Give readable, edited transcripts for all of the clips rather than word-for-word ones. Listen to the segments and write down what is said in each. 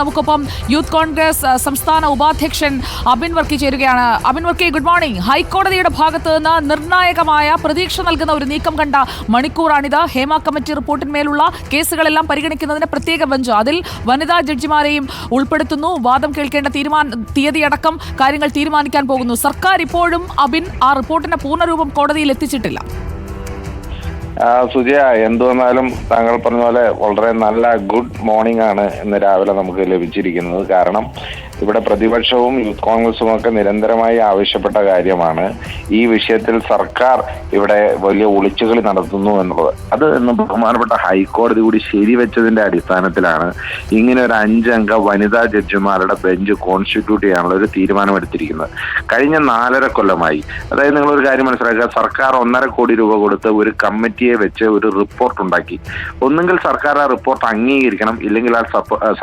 നമുക്കൊപ്പം യൂത്ത് കോൺഗ്രസ് സംസ്ഥാന ഉപാധ്യക്ഷൻ അബിൻ വർക്കി ചേരുകയാണ്. Abin Varkey, good morning. ഹൈക്കോടതിയുടെ ഭാഗത്ത് നിന്ന് നിർണായകമായ പ്രതീക്ഷ നൽകുന്ന ഒരു നീക്കം കണ്ട മണിക്കൂറാണിത്. ഹേമ കമ്മിറ്റി റിപ്പോർട്ടിന്മേലുള്ള കേസുകളെല്ലാം പരിഗണിക്കുന്നതിന് പ്രത്യേക ബെഞ്ച്, അതിൽ വനിതാ ജഡ്ജിമാരെയും ഉൾപ്പെടുത്തുന്നു. വാദം കേൾക്കേണ്ട തീയതിയടക്കം കാര്യങ്ങൾ തീരുമാനിക്കാൻ പോകുന്നു. സർക്കാർ ഇപ്പോഴും അബിൻ ആ റിപ്പോർട്ടിന്റെ പൂർണ്ണരൂപം കോടതിയിൽ എത്തിച്ചിട്ടില്ല. സുജയ, എന്തു വന്നാലും താങ്കൾ പറഞ്ഞ പോലെ വളരെ നല്ല ഗുഡ് മോർണിംഗ് ആണ് ഇന്ന് രാവിലെ നമുക്ക് ലഭിച്ചിരിക്കുന്നത്. കാരണം ഇവിടെ പ്രതിപക്ഷവും യൂത്ത് കോൺഗ്രസും ഒക്കെ നിരന്തരമായി ആവശ്യപ്പെട്ട കാര്യമാണ് ഈ വിഷയത്തിൽ സർക്കാർ ഇവിടെ വലിയ ഒളിച്ചുകളി നടത്തുന്നു എന്നുള്ളത്. അത് ഇന്ന് ബഹുമാനപ്പെട്ട ഹൈക്കോടതി കൂടി ശരിവെച്ചതിന്റെ അടിസ്ഥാനത്തിലാണ് ഇങ്ങനെ ഒരു 5 അംഗ വനിതാ ജഡ്ജിമാരുടെ ബെഞ്ച് കോൺസ്റ്റിറ്റ്യൂട്ട് ചെയ്യാനുള്ള ഒരു തീരുമാനമെടുത്തിരിക്കുന്നത്. കഴിഞ്ഞ 4.5 കൊല്ലമായി, അതായത് നിങ്ങളൊരു കാര്യം മനസ്സിലാക്കുക, സർക്കാർ 1.5 കോടി രൂപ കൊടുത്ത് ഒരു കമ്മിറ്റിയെ വെച്ച് ഒരു റിപ്പോർട്ട് ഉണ്ടാക്കി. ഒന്നുകിൽ സർക്കാർ ആ റിപ്പോർട്ട് അംഗീകരിക്കണം, ഇല്ലെങ്കിൽ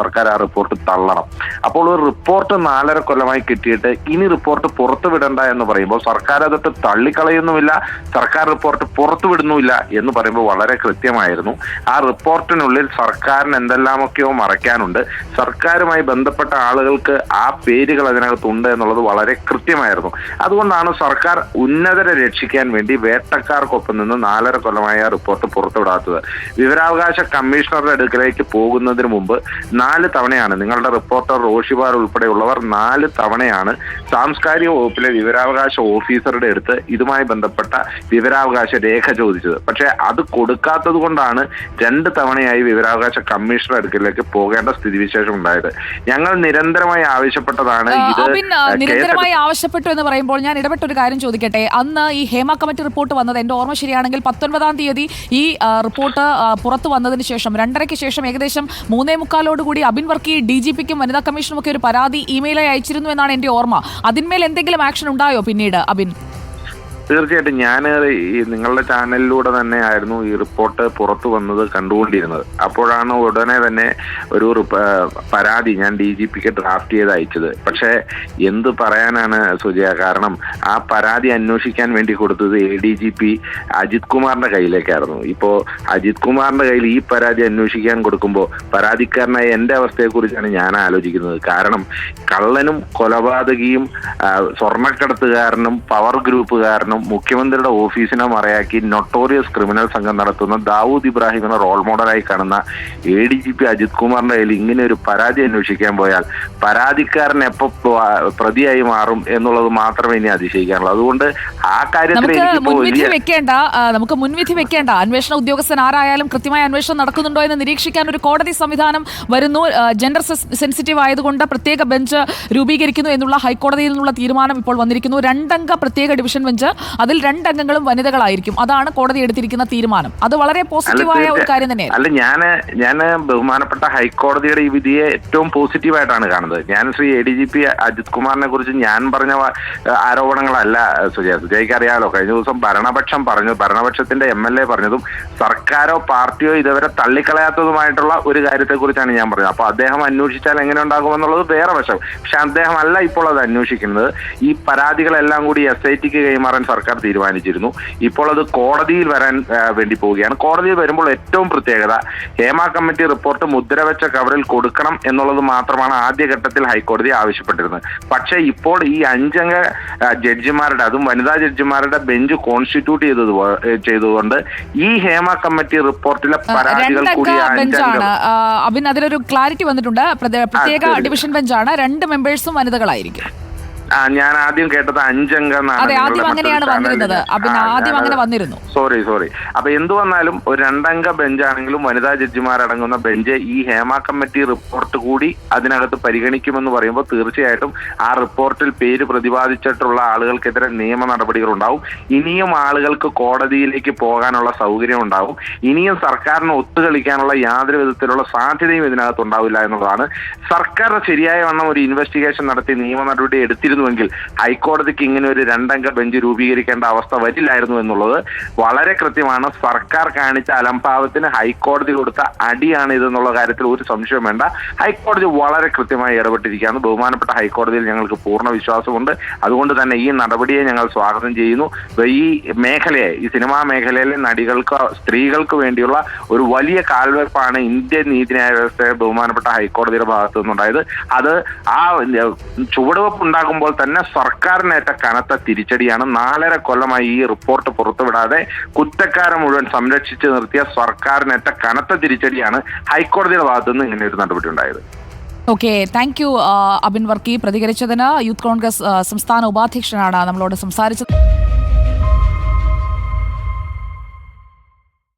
സർക്കാർ ആ റിപ്പോർട്ട് തള്ളണം. അപ്പോൾ ഒരു റിപ്പോർട്ട് 4.5 കൊല്ലമായി കിട്ടിയിട്ട് ഇനി റിപ്പോർട്ട് പുറത്തുവിടണ്ട എന്ന് പറയുമ്പോൾ സർക്കാർ അതൊട്ട് തള്ളിക്കളയുന്നുമില്ല, സർക്കാർ റിപ്പോർട്ട് പുറത്തുവിടുന്നുമില്ല എന്ന് പറയുമ്പോൾ വളരെ കൃത്യമായിരുന്നു. ആ റിപ്പോർട്ടിനുള്ളിൽ സർക്കാരിന് എന്തെല്ലാമൊക്കെയോ മറയ്ക്കാനുണ്ട്, സർക്കാരുമായി ബന്ധപ്പെട്ട ആളുകൾക്ക് ആ പേരുകൾ അതിനകത്തുണ്ട് എന്നുള്ളത് വളരെ കൃത്യമായിരുന്നു. അതുകൊണ്ടാണ് സർക്കാർ ഉന്നതരെ രക്ഷിക്കാൻ വേണ്ടി വേട്ടക്കാർക്കൊപ്പം നിന്ന് 4.5 കൊല്ലമായ റിപ്പോർട്ട് പുറത്തുവിടാത്തത്. വിവരാവകാശ കമ്മീഷണറുടെ അടുക്കലേക്ക് പോകുന്നതിന് മുമ്പ് 4 തവണയാണ് നിങ്ങളുടെ റിപ്പോർട്ടർ റോഷിബാർ ഉൾപ്പെടെയുള്ളവർ 4 തവണയാണ് സാംസ്കാരിക വകുപ്പിലെ വിവരാവകാശ ഓഫീസറുടെ അടുത്ത് ഇതുമായി ബന്ധപ്പെട്ട വിവരാവകാശ രേഖ ചോദിച്ചത്. പക്ഷെ അത് കൊടുക്കാത്തത് കൊണ്ടാണ് 2 തവണയായി വിവരാവകാശ കമ്മീഷണറുടെ അടുക്കലേക്ക് പോകേണ്ട സ്ഥിതിവിശേഷം ഉണ്ടായത്. ഞങ്ങൾ നിരന്തരമായി ആവശ്യപ്പെട്ടതാണ് നിരന്തരമായി ആവശ്യപ്പെട്ടു എന്ന് പറയുമ്പോൾ ഞാൻ ഇടപെട്ട ഒരു കാര്യം ചോദിക്കട്ടെ. അന്ന് ഈ ഹേമ കമ്മിറ്റി റിപ്പോർട്ട് വന്നത്, എന്റെ ഓർമ്മ ശരിയാണെങ്കിൽ 19-ാം തീയതി ഈ റിപ്പോർട്ട് പുറത്തു വന്നതിന് ശേഷം 2:30-ക്ക് ശേഷം ഏകദേശം 3:45 അബിൻ വർക്കി DGPക്കും വനിതാ കമ്മീഷനും ഒക്കെ ഒരു പരാതി ഇമെയിലായി അയച്ചിരുന്നു എന്നാണ് എന്റെ ഓർമ്മ. അതിന്മേൽ എന്തെങ്കിലും ആക്ഷൻ ഉണ്ടായോ പിന്നീട് അബിൻ? തീർച്ചയായിട്ടും ഞാൻ ഈ നിങ്ങളുടെ ചാനലിലൂടെ തന്നെ ആയിരുന്നു ഈ റിപ്പോർട്ട് പുറത്തു വന്നത് കണ്ടുകൊണ്ടിരുന്നത്. അപ്പോഴാണ് ഉടനെ തന്നെ ഒരു പരാതി ഞാൻ DGPക്ക് ഡ്രാഫ്റ്റ് ചെയ്ത് അയച്ചത്. പക്ഷേ എന്ത് പറയാനാണ് സുജയ, കാരണം ആ പരാതി അന്വേഷിക്കാൻ വേണ്ടി കൊടുത്തത് ADGP അജിത് കുമാറിന്റെ കയ്യിലേക്കായിരുന്നു. ഇപ്പോൾ അജിത് കുമാറിന്റെ കയ്യിൽ ഈ പരാതി അന്വേഷിക്കാൻ കൊടുക്കുമ്പോൾ പരാതിക്കാരനായ എൻ്റെ അവസ്ഥയെക്കുറിച്ചാണ് ഞാൻ ആലോചിക്കുന്നത്. കാരണം കള്ളനും കൊലപാതകിയും സ്വർണ്ണക്കടത്തുകാരനും പവർ ഗ്രൂപ്പുകാരനും മുഖ്യമന്ത്രിയുടെ ഓഫീസിനെ മറയാക്കി നൊട്ടോറിയസ് ക്രിമിനൽ സംഘം നടത്തുന്ന ദാവൂദ് ഇബ്രാഹിമിനെ റോൾ മോഡലായി കാണുന്ന ADGP അജിത് കുമാറിന്റെ കയ്യിൽ ഇങ്ങനെ ഒരു പരാതി അന്വേഷിക്കാൻ പോയാൽ പരാതിക്കാരൻ എപ്പോൾ പ്രതിയായി മാറും എന്നുള്ളത് മാത്രമേ ഇനി അതിശയിക്കാനുള്ളൂ. അതുകൊണ്ട് ആ കാര്യത്തിൽ നമുക്ക് മുൻവിധി വെക്കേണ്ട. അന്വേഷണ ഉദ്യോഗസ്ഥൻ ആരായാലും കൃത്യമായ അന്വേഷണം നടക്കുന്നുണ്ടോ എന്ന് നിരീക്ഷിക്കാൻ ഒരു കോടതി സംവിധാനം വരുന്നു. ജെൻഡർ സെൻസിറ്റീവ് ആയതുകൊണ്ട് പ്രത്യേക ബെഞ്ച് രൂപീകരിക്കുന്നു എന്നുള്ള ഹൈക്കോടതിയിൽ നിന്നുള്ള തീരുമാനം ഇപ്പോൾ വന്നിരിക്കുന്നു. 2 അംഗ പ്രത്യേക ഡിവിഷൻ ബെഞ്ച്, അതിൽ 2 അംഗങ്ങളും വനിതകളായിരിക്കും. അതാണ് കോടതി എടുത്തിരിക്കുന്ന തീരുമാനം. അത് വളരെ പോസിറ്റീവായ ഒരു കാര്യം തന്നെയാണ്. അല്ല, ഞാൻ ബഹുമാനപ്പെട്ട ഹൈക്കോടതിയുടെ ഈ വിധിയെ ഏറ്റവും പോസിറ്റീവായിട്ടാണ് കാണുന്നത്. ഞാൻ ശ്രീ ADGP അജിത് കുമാറിനെ കുറിച്ച് ഞാൻ പറഞ്ഞ ആരോപണങ്ങളല്ല സുജയ്ക്ക് അറിയാലോ. കഴിഞ്ഞ ദിവസം ഭരണപക്ഷം പറഞ്ഞു, ഭരണപക്ഷത്തിന്റെ MLA പറഞ്ഞതും സർക്കാരോ പാർട്ടിയോ ഇതുവരെ തള്ളിക്കളയാത്തതുമായിട്ടുള്ള ഒരു കാര്യത്തെക്കുറിച്ചാണ് ഞാൻ പറഞ്ഞത്. അപ്പൊ അദ്ദേഹം അന്വേഷിച്ചാൽ എങ്ങനെ ഉണ്ടാകുമെന്നുള്ളത് വേറെ വശം. പക്ഷെ അദ്ദേഹം അല്ല ഇപ്പോൾ അത് അന്വേഷിക്കുന്നത്. ഈ പരാതികളെല്ലാം കൂടി SITക്ക് കൈമാറാൻ സർക്കാർ തീരുമാനിച്ചിരുന്നു. ഇപ്പോൾ അത് കോടതിയിൽ വരാൻ വേണ്ടി പോവുകയാണ്. കോടതിയിൽ വരുമ്പോൾ ഏറ്റവും പ്രത്യേകത, ഹേമ കമ്മിറ്റി റിപ്പോർട്ട് മുദ്രവെച്ച കവറിൽ കൊടുക്കണം എന്നുള്ളത് മാത്രമാണ് ആദ്യഘട്ടത്തിൽ ഹൈക്കോടതി ആവശ്യപ്പെട്ടിരുന്നത്. പക്ഷേ ഇപ്പോൾ ഈ 5 അംഗ ജഡ്ജിമാരുടെ, അതും വനിതാ ജഡ്ജിമാരുടെ ബെഞ്ച് കോൺസ്റ്റിറ്റ്യൂട്ട് ചെയ്തുകൊണ്ട് ഈ ഹേമ കമ്മിറ്റി റിപ്പോർട്ടിലെ പരാതികൾ കൂടി അബിൻ, അതിലൊരു ക്ലാരിറ്റി വന്നിട്ടുണ്ട്. പ്രത്യേക ഡിവിഷൻ ബെഞ്ചാണ്, 2 മെമ്പേഴ്സും വനിതകളായിരിക്കും. ഞാൻ ആദ്യം കേട്ടത് 5 അംഗമെന്നാണ്. സോറി. അപ്പൊ എന്തു വന്നാലും ഒരു 2 അംഗ ബെഞ്ചാണെങ്കിലും വനിതാ ജഡ്ജിമാരടങ്ങുന്ന ബെഞ്ച് ഈ ഹേമ കമ്മിറ്റി റിപ്പോർട്ട് കൂടി അതിനകത്ത് പരിഗണിക്കുമെന്ന് പറയുമ്പോൾ തീർച്ചയായിട്ടും ആ റിപ്പോർട്ടിൽ പേര് പ്രതിപാദിച്ചിട്ടുള്ള ആളുകൾക്കെതിരെ നിയമ നടപടികൾ ഉണ്ടാവും. ഇനിയും ആളുകൾക്ക് കോടതിയിലേക്ക് പോകാനുള്ള സൗകര്യം ഉണ്ടാവും. ഇനിയും സർക്കാരിന് ഒത്തുകളിക്കാനുള്ള യാതൊരു വിധത്തിലുള്ള സാധ്യതയും ഇതിനകത്ത് ഉണ്ടാവില്ല എന്നുള്ളതാണ്. സർക്കാർ ശരിയായ വണ്ണം ഒരു ഇൻവെസ്റ്റിഗേഷൻ നടത്തി നിയമ നടപടി എടുത്തിരുന്നു ചെയ്തിരുന്നുവെങ്കിൽ ഹൈക്കോടതിക്ക് ഇങ്ങനെ ഒരു 2 അംഗ ബെഞ്ച് രൂപീകരിക്കേണ്ട അവസ്ഥ വരില്ലായിരുന്നു എന്നുള്ളത് വളരെ കൃത്യമാണ്. സർക്കാർ കാണിച്ച അലംഭാവത്തിന് ഹൈക്കോടതി കൊടുത്ത അടിയാണ് ഇതെന്നുള്ള കാര്യത്തിൽ ഒരു സംശയം വേണ്ട. ഹൈക്കോടതി വളരെ കൃത്യമായി ഇടപെട്ടിരിക്കുകയാണ്. ബഹുമാനപ്പെട്ട ഹൈക്കോടതിയിൽ ഞങ്ങൾക്ക് പൂർണ്ണ വിശ്വാസമുണ്ട്. അതുകൊണ്ട് തന്നെ ഈ നടപടിയെ ഞങ്ങൾ സ്വാഗതം ചെയ്യുന്നു. ഈ മേഖലയെ, ഈ സിനിമാ മേഖലയിലെ നടികൾക്ക്, സ്ത്രീകൾക്ക് വേണ്ടിയുള്ള ഒരു വലിയ കാൽവെപ്പാണ് ഇന്ത്യൻ നീതിന്യായ വ്യവസ്ഥയെ ബഹുമാനപ്പെട്ട ഹൈക്കോടതിയുടെ ഭാഗത്തു നിന്നുണ്ടായത്. അത് ആ ചുവടുവെപ്പ് ഉണ്ടാകുമ്പോൾ തന്നെ സർക്കാരിനേറ്റ കനത്ത തിരിച്ചടിയാണ്. 4.5 കൊല്ലമായി ഈ റിപ്പോർട്ട് പുറത്തുവിടാതെ കുറ്റക്കാരെ മുഴുവൻ സംരക്ഷിച്ചു നിർത്തിയ സർക്കാരിനേറ്റ കനത്ത തിരിച്ചടിയാണ് ഹൈക്കോടതിയുടെ ഭാഗത്തു നിന്ന് ഇങ്ങനെ ഒരു നടപടി ഉണ്ടായത്. Okay, thank you Abin Varkey പ്രതികരിച്ചതിന്. യൂത്ത് കോൺഗ്രസ് സംസ്ഥാന ഉപാധ്യക്ഷനാണ് നമ്മളോട് സംസാരിച്ചത്.